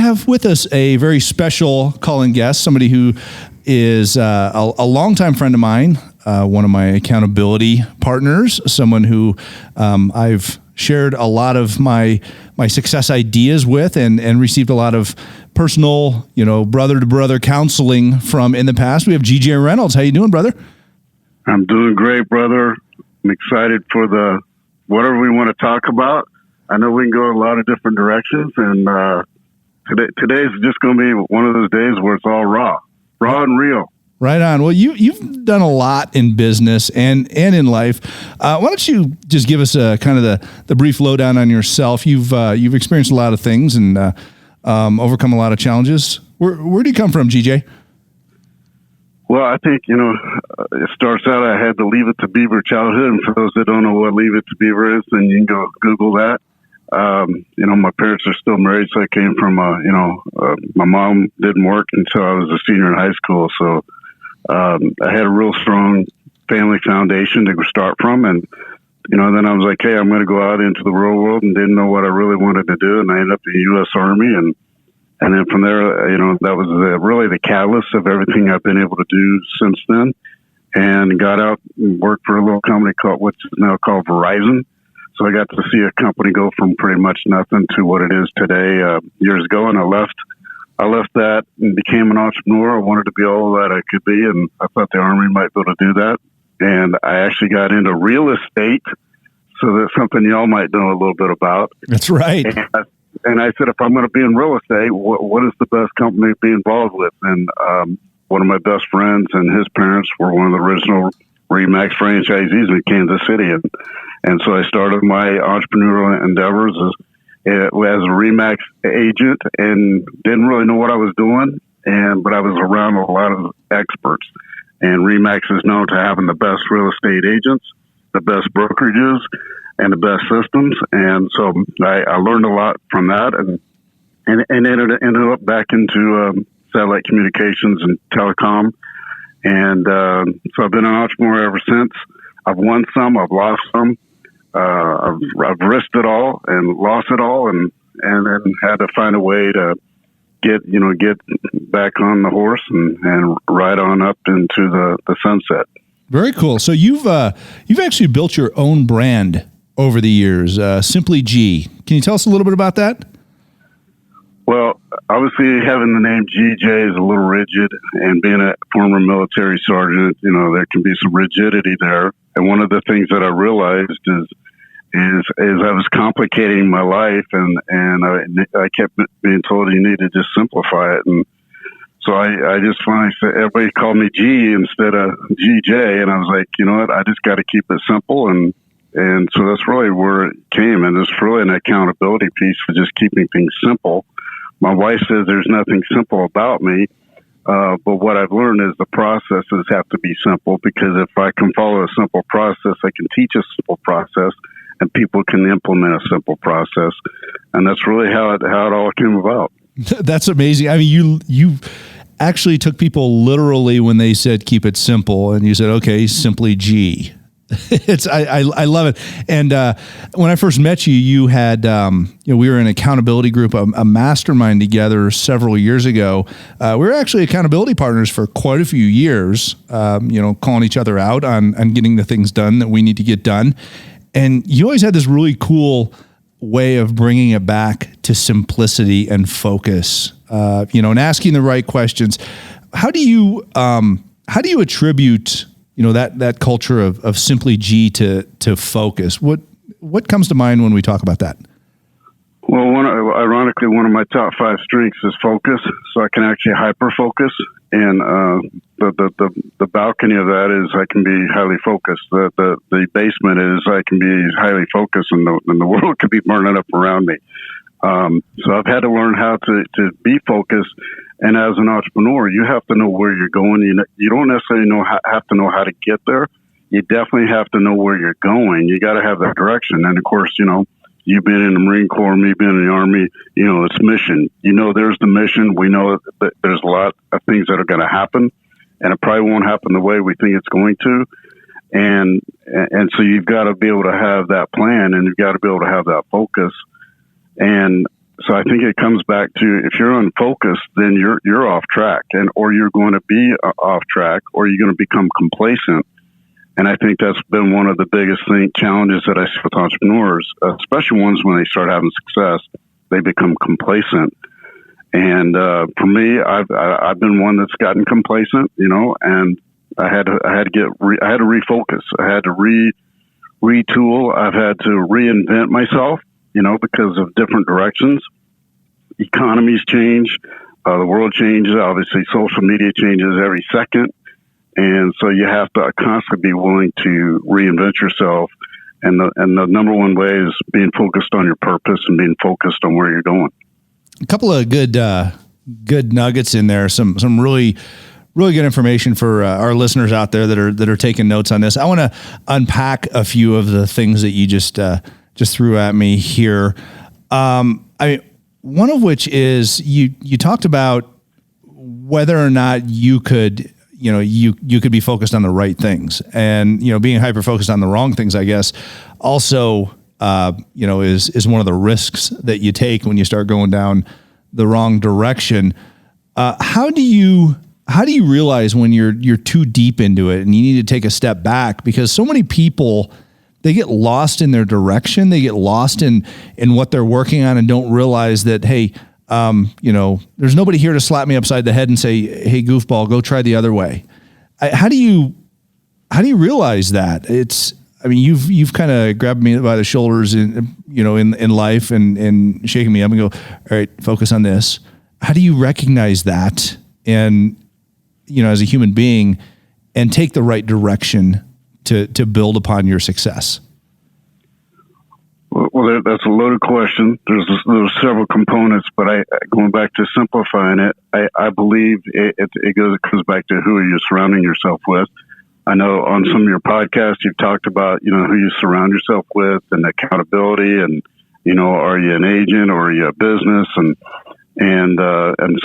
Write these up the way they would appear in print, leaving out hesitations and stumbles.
have with us a very special call-in guest, somebody who is a longtime friend of mine, one of my accountability partners, someone who I've shared a lot of my success ideas with and received a lot of personal, brother-to-brother counseling from in the past. We have GJ Reynolds. How you doing, brother? I'm doing great, brother. I'm excited for whatever we want to talk about. I know we can go a lot of different directions, and today's just going to be one of those days where it's all raw and real. Right on. Well, you've done a lot in business and in life. Why don't you just give us a kind of the brief lowdown on yourself? You've experienced a lot of things and overcome a lot of challenges. Where do you come from, GJ? Well, I think, it starts out, I had the Leave It to Beaver childhood. And for those that don't know what Leave It to Beaver is, then you can go Google that. My parents are still married, so I came from, my mom didn't work until I was a senior in high school. So I had a real strong family foundation to start from. And, then I was like, hey, I'm going to go out into the real world, and didn't know what I really wanted to do. And I ended up in the U.S. Army. And then from there, that was really the catalyst of everything I've been able to do since then. And got out and worked for a little company which is now called Verizon. So I got to see a company go from pretty much nothing to what it is today years ago. And I left that and became an entrepreneur. I wanted to be all that I could be, and I thought the Army might be able to do that. And I actually got into real estate, so that's something y'all might know a little bit about. That's right. And I said, if I'm going to be in real estate, what is the best company to be involved with? And one of my best friends and his parents were one of the original RE/MAX franchisees in Kansas City. And so I started my entrepreneurial endeavors as a RE/MAX agent, and didn't really know what I was doing. But I was around a lot of experts. And RE/MAX is known to having the best real estate agents, the best brokerages, and the best systems. And so I learned a lot from that, and ended up back into satellite communications and telecom. And so I've been an entrepreneur ever since. I've won some, I've lost some. I've risked it all and lost it all, and then had to find a way to get back on the horse and ride on up into the sunset. Very cool. So you've actually built your own brand over the years, Simply G. Can you tell us a little bit about that? Well, obviously having the name GJ is a little rigid, and being a former military sergeant, there can be some rigidity there. And one of the things that I realized is I was complicating my life, and I kept being told you need to just simplify it. And so I just finally said, everybody called me G instead of GJ. And I was like, you know what, I just got to keep it simple. And so that's really where it came. And it's really an accountability piece for just keeping things simple. My wife says there's nothing simple about me. But what I've learned is the processes have to be simple, because if I can follow a simple process, I can teach a simple process, and people can implement a simple process. And that's really how it all came about. That's amazing. I mean, you actually took people literally when they said keep it simple, and you said, okay, Simply G. I love it. And when I first met you, you had we were in an accountability group, a mastermind together several years ago. We were actually accountability partners for quite a few years. Calling each other out on getting the things done that we need to get done. And you always had this really cool way of bringing it back to simplicity and focus. And asking the right questions. How do you attribute that culture of Simply G to focus? What comes to mind when we talk about that? Well, ironically, one of my top 5 strengths is focus, so I can actually hyper focus. And the balcony of that is I can be highly focused. The basement is I can be highly focused, and the world could be burning up around me. So I've had to learn how to be focused. And as an entrepreneur, you have to know where you're going. You don't necessarily have to know how to get there. You definitely have to know where you're going. You got to have that direction. And of course, you've been in the Marine Corps, me being in the Army, it's mission. There's the mission. We know that there's a lot of things that are going to happen, and it probably won't happen the way we think it's going to. And so you've got to be able to have that plan, and you've got to be able to have that focus. And So I think it comes back to, if you're unfocused, then you're off track, or you're going to be off track, or you're going to become complacent. And I think that's been one of the biggest challenges that I see with entrepreneurs, especially ones when they start having success. They become complacent. And for me, I've been one that's gotten complacent, and I had to refocus. I had to retool. I've had to reinvent myself, because of different directions. Economies change, the world changes. Obviously, social media changes every second, and so you have to constantly be willing to reinvent yourself. And the number one way is being focused on your purpose and being focused on where you're going. A couple of good nuggets in there. Some really good information for our listeners out there that are taking notes on this. I want to unpack a few of the things that you just threw at me here. One of which is you talked about whether or not you could be focused on the right things, and being hyper focused on the wrong things, I guess, also is one of the risks that you take when you start going down the wrong direction. How do you realize when you're too deep into it and you need to take a step back? Because so many people, they get lost in their direction. They get lost in what they're working on and don't realize that, hey, there's nobody here to slap me upside the head and say, hey, goofball, go try the other way. How do you realize that? You've kind of grabbed me by the shoulders in life and shaking me up and go, all right, focus on this. How do you recognize that? And, as a human being, and take the right direction to build upon your success? Well, that's a loaded question. There's several components, but going back to simplifying it, I believe it comes back to who are you surrounding yourself with. I know on some of your podcasts you've talked about who you surround yourself with and accountability, and are you an agent or are you a business, and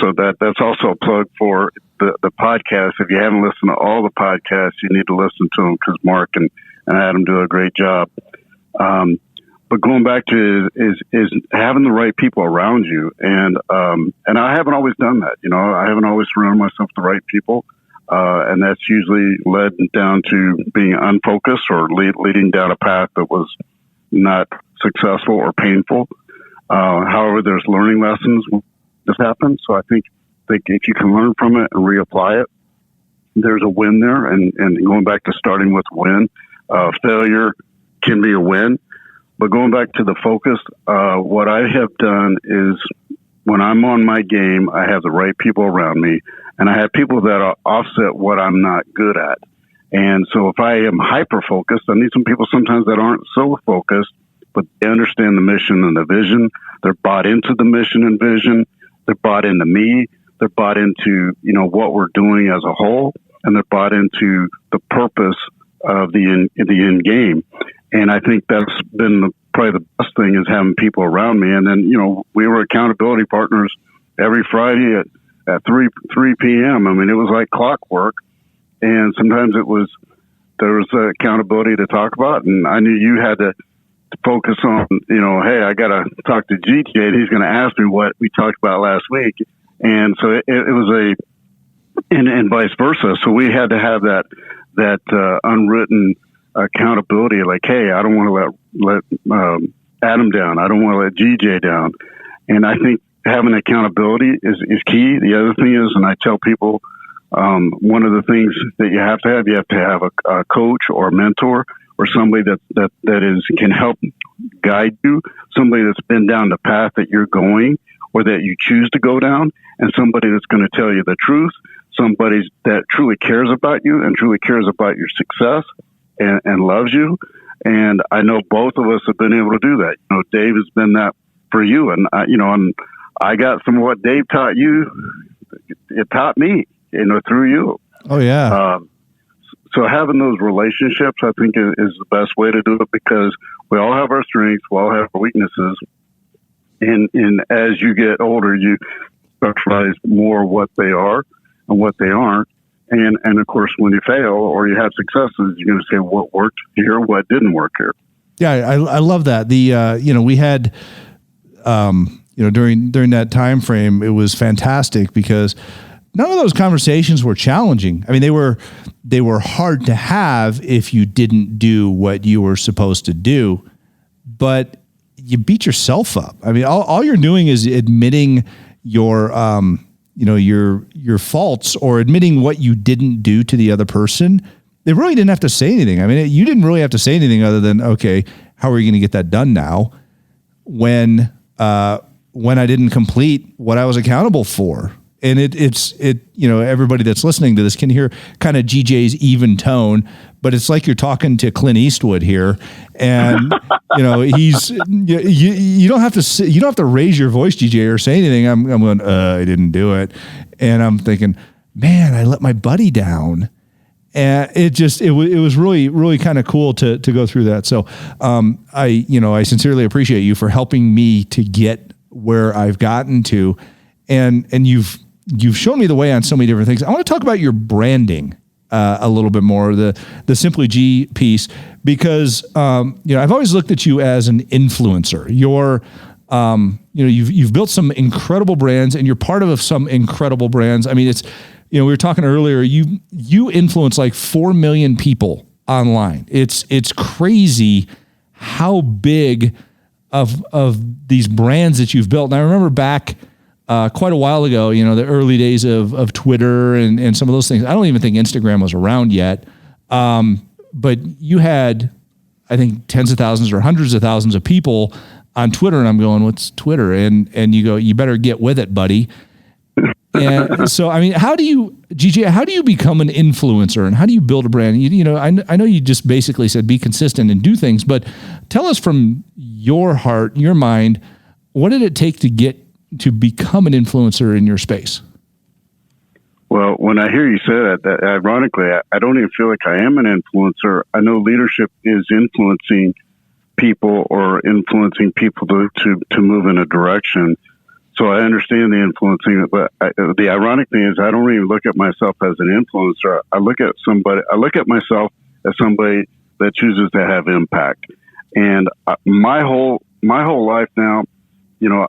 so that's also a plug for the podcast. If you haven't listened to all the podcasts, you need to listen to them, because Mark and Adam do a great job. But going back to is having the right people around you, and I haven't always done that. I haven't always surrounded myself with the right people, and that's usually led down to being unfocused or leading down a path that was not successful or painful. However, there's learning lessons when this happens. So I think if you can learn from it and reapply it, there's a win there. And going back to starting with win, failure can be a win. But going back to the focus, what I have done is when I'm on my game, I have the right people around me, and I have people that offset what I'm not good at. And so if I am hyper-focused, I need some people sometimes that aren't so focused, but they understand the mission and the vision. They're bought into the mission and vision. They're bought into me. They're bought into, what we're doing as a whole, and they're bought into the purpose of the end game. And I think that's been probably the best thing, is having people around me. And then, we were accountability partners every Friday at 3 p.m. It was like clockwork. And sometimes there was accountability to talk about. And I knew you had to focus on, hey, I got to talk to GJ, and he's going to ask me what we talked about last week. And so it was and vice versa. So we had to have that unwritten accountability, like, hey, I don't want to let Adam down. I don't want to let GJ down. And I think having accountability is key. The other thing is, and I tell people, one of the things that you have to have a coach or a mentor, or somebody that can help guide you, somebody that's been down the path that you're going or that you choose to go down, and somebody that's going to tell you the truth, somebody that truly cares about you and truly cares about your success and loves you. And I know both of us have been able to do that. Dave has been that for you, and I got some of what Dave taught you. It taught me, through you. Oh yeah. So having those relationships, I think, is the best way to do it, because we all have our strengths, we all have our weaknesses, and as you get older, you specialize more what they are and what they aren't. And of course, when you fail or you have successes, you're going to say what worked here, what didn't work here. Yeah, I love that. We had during that time frame, it was fantastic because none of those conversations were challenging. I mean, they were hard to have if you didn't do what you were supposed to do, but you beat yourself up. I mean, all you're doing is admitting your faults or admitting what you didn't do to the other person. They really didn't have to say anything. I mean, you didn't really have to say anything other than, okay, how are you going to get that done now? When I didn't complete what I was accountable for. And it's everybody that's listening to this can hear kind of GJ's even tone, but it's like you're talking to Clint Eastwood here. And, he's, you don't have to raise your voice, GJ, or say anything. I'm going, I didn't do it. And I'm thinking, man, I let my buddy down. And it was really, really kind of cool to go through that. So, I sincerely appreciate you for helping me to get where I've gotten to, and you've shown me the way on so many different things. I want to talk about your branding a little bit more, the Simply G piece, because I've always looked at you as an influencer. You've built some incredible brands, and you're part of some incredible brands. I mean, it's we were talking earlier. You influence like 4 million people online. It's crazy how big of these brands that you've built. And I remember back quite a while ago, the early days of Twitter and some of those things. I don't even think Instagram was around yet. But you had, I think, tens of thousands or hundreds of thousands of people on Twitter. And I'm going, what's Twitter? And you go, you better get with it, buddy. And so, I mean, GJ, how do you become an influencer and how do you build a brand? I know you just basically said be consistent and do things, but tell us from your heart, your mind, what did it take to become an influencer in your space? Well, when I hear you say that ironically, I don't even feel like I am an influencer. I know leadership is influencing people or influencing people to move in a direction. So I understand the influencing, but the ironic thing is I don't even look at myself as an influencer. I look at myself as somebody that chooses to have impact. And my whole life now,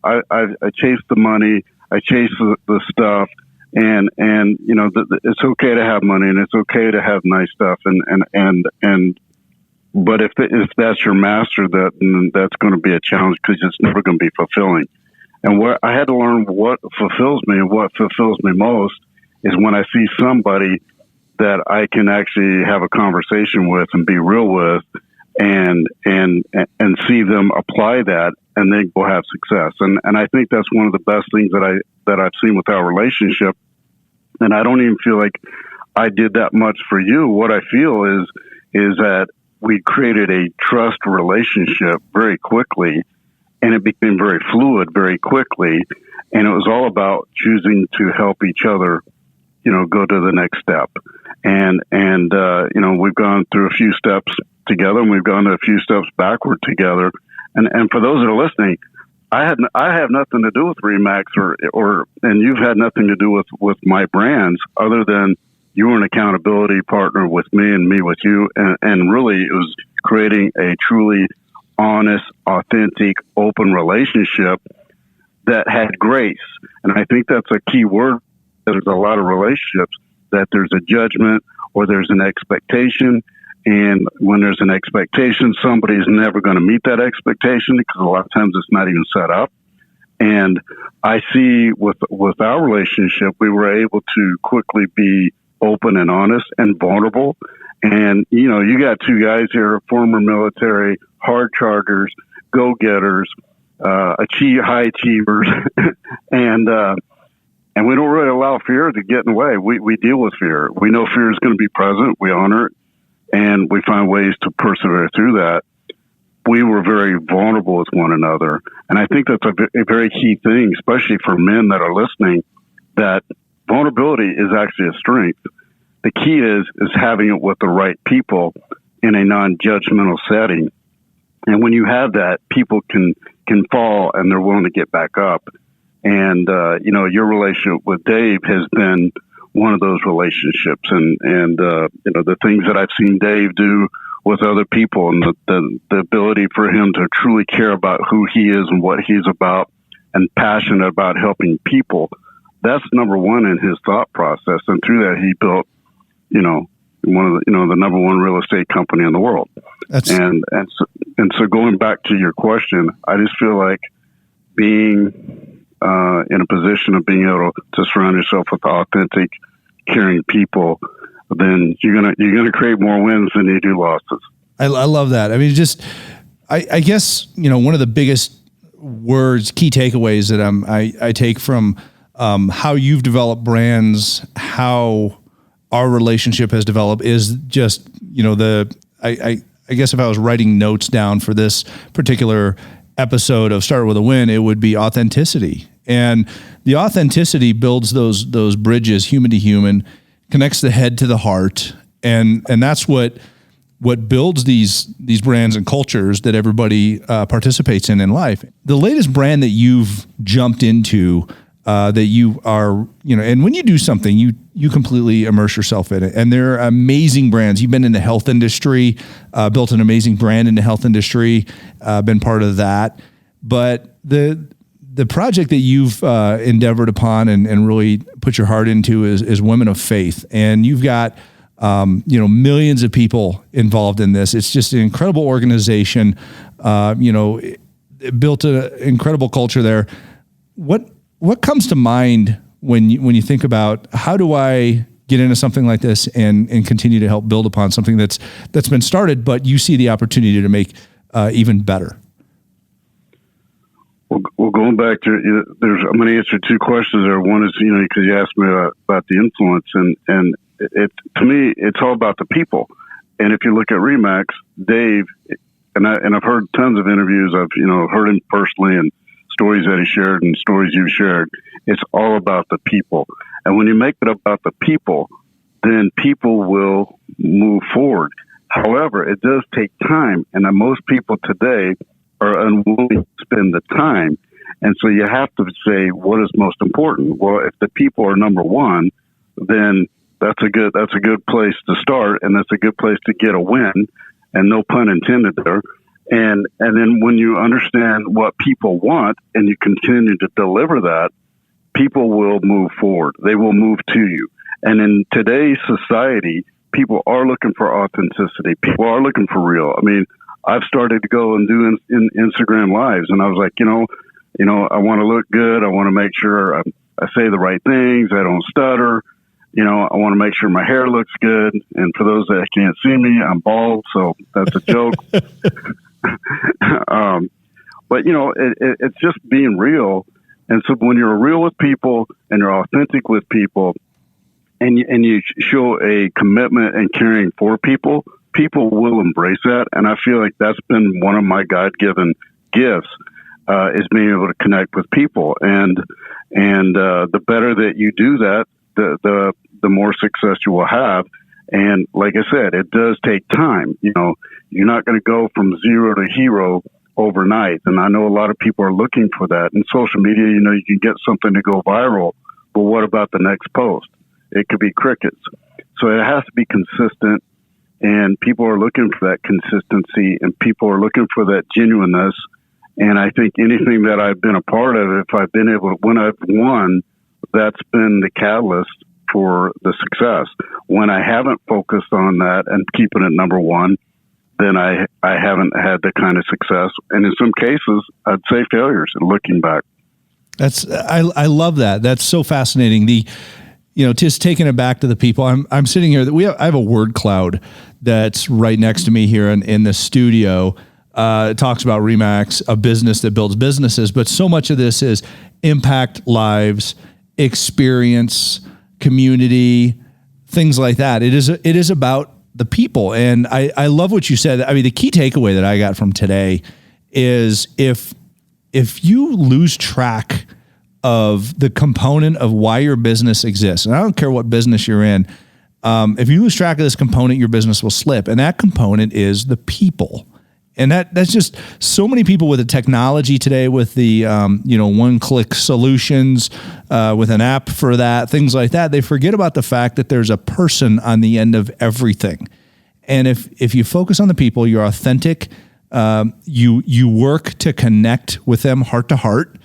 I chase the money, I chase the stuff, and it's okay to have money and it's okay to have nice stuff, but if that's your master, then that's going to be a challenge because it's never going to be fulfilling. And what I had to learn what fulfills me and what fulfills me most is when I see somebody that I can actually have a conversation with and be real with and see them apply that and they will have success. And I think that's one of the best things that I've seen with our relationship. And I don't even feel like I did that much for you. What I feel is that we created a trust relationship very quickly. And it became very fluid very quickly. And it was all about choosing to help each other, go to the next step. And we've gone through a few steps together and we've gone a few steps backward together. And for those that are listening, I have nothing to do with Remax and you've had nothing to do with my brands other than you were an accountability partner with me and me with you. And really it was creating a truly honest, authentic, open relationship that had grace. And I think that's a key word. There's a lot of relationships that there's a judgment or there's an expectation. And when there's an expectation, somebody's never going to meet that expectation because a lot of times it's not even set up. And I see with our relationship, we were able to quickly be open and honest and vulnerable. And, you got two guys here, former military, hard chargers, go-getters, high achievers, and we don't really allow fear to get in the way. We deal with fear. We know fear is going to be present. We honor it, and we find ways to persevere through that. We were very vulnerable with one another, and I think that's a very key thing, especially for men that are listening, that vulnerability is actually a strength. The key is having it with the right people in a non-judgmental setting. And when you have that, people can fall and they're willing to get back up. And, your relationship with Dave has been one of those relationships. And the things that I've seen Dave do with other people and the ability for him to truly care about who he is and what he's about and passionate about helping people. That's number one in his thought process. And through that, he built, one of the number one real estate company in the world. And so going back to your question, I just feel like being in a position of being able to surround yourself with authentic, caring people, then you're gonna create more wins than you do losses. I love that. I mean, I guess one of the biggest key takeaways that I take from how you've developed brands, how our relationship has developed is just, I guess if I was writing notes down for this particular episode of Start With a Win, it would be authenticity. And the authenticity builds those bridges, human to human, connects the head to the heart. And that's what builds these brands and cultures that everybody participates in life. The latest brand that you've jumped into, that you are, and when you do something, you completely immerse yourself in it. And they're amazing brands. You've been in the health industry, built an amazing brand in the health industry, been part of that. But the project that you've endeavored upon and really put your heart into is Women of Faith. And you've got, millions of people involved in this. It's just an incredible organization, it built an incredible culture there. What comes to mind when you think about how do I get into something like this and continue to help build upon something that's been started, but you see the opportunity to make even better? Well, going back to I'm going to answer two questions there. One is because you asked me about the influence, and to me it's all about the people. And if you look at Remax, Dave, and I've heard tons of interviews. I've heard him personally and stories that he shared and stories you've shared. It's all about the people. And when you make it about the people, then people will move forward. However, it does take time. And most people today are unwilling to spend the time. And so you have to say, what is most important? Well, if the people are number one, then that's a good place to start. And that's a good place to get a win. And no pun intended there. And then when you understand what people want and you continue to deliver that, people will move forward. They will move to you. And in today's society, people are looking for authenticity. People are looking for real. I mean, I've started to go and do in Instagram lives, and I was like, I want to look good. I want to make sure I say the right things. I don't stutter. I want to make sure my hair looks good. And for those that can't see me, I'm bald, so that's a joke. But it's just being real. And so when you're real with people and you're authentic with people and you show a commitment and caring for people, people will embrace that. And I feel like that's been one of my God-given gifts, is being able to connect with people. And the better that you do that, the more success you will have. And like I said, it does take time. You're not going to go from zero to hero overnight. And I know a lot of people are looking for that. In social media, you can get something to go viral, but what about the next post? It could be crickets. So it has to be consistent, and people are looking for that consistency, and people are looking for that genuineness. And I think anything that I've been a part of, if I've been able to, when I've won, that's been the catalyst for the success. When I haven't focused on that and keeping it number one, then I haven't had the kind of success. And in some cases, I'd say failures looking back. I love that. That's so fascinating. Just taking it back to the people. I'm sitting here I have a word cloud that's right next to me here in the studio. It talks about Remax, a business that builds businesses, but so much of this is impact lives, experience, community, things like that. It is about the people. And I love what you said. I mean, the key takeaway that I got from today is if you lose track of the component of why your business exists, and I don't care what business you're in, if you lose track of this component, your business will slip. And that component is the people. And that's just so many people with the technology today, with the one-click solutions, with an app for that, things like that. They forget about the fact that there's a person on the end of everything. And if you focus on the people, you're authentic. You work to connect with them heart to heart.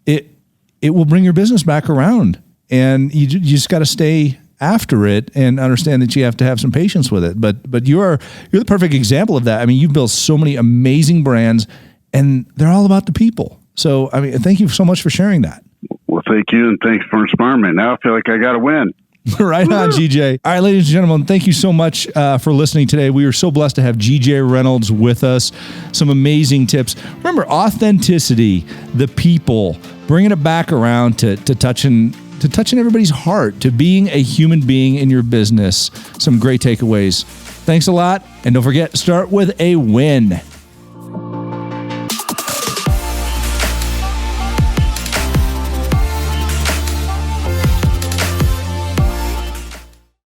it will bring your business back around. And you just got to stay after it and understand that you have to have some patience with it. But you're the perfect example of that. I mean, you've built so many amazing brands, and they're all about the people. So, I mean, thank you so much for sharing that. Well, thank you, and thanks for inspiring me. Now I feel like I got to win. Right on, GJ. All right, ladies and gentlemen, thank you so much for listening today. We are so blessed to have GJ Reynolds with us. Some amazing tips. Remember, authenticity, the people, bringing it back around to touching everybody's heart, to being a human being in your business. Some great takeaways. Thanks a lot, and don't forget, start with a win.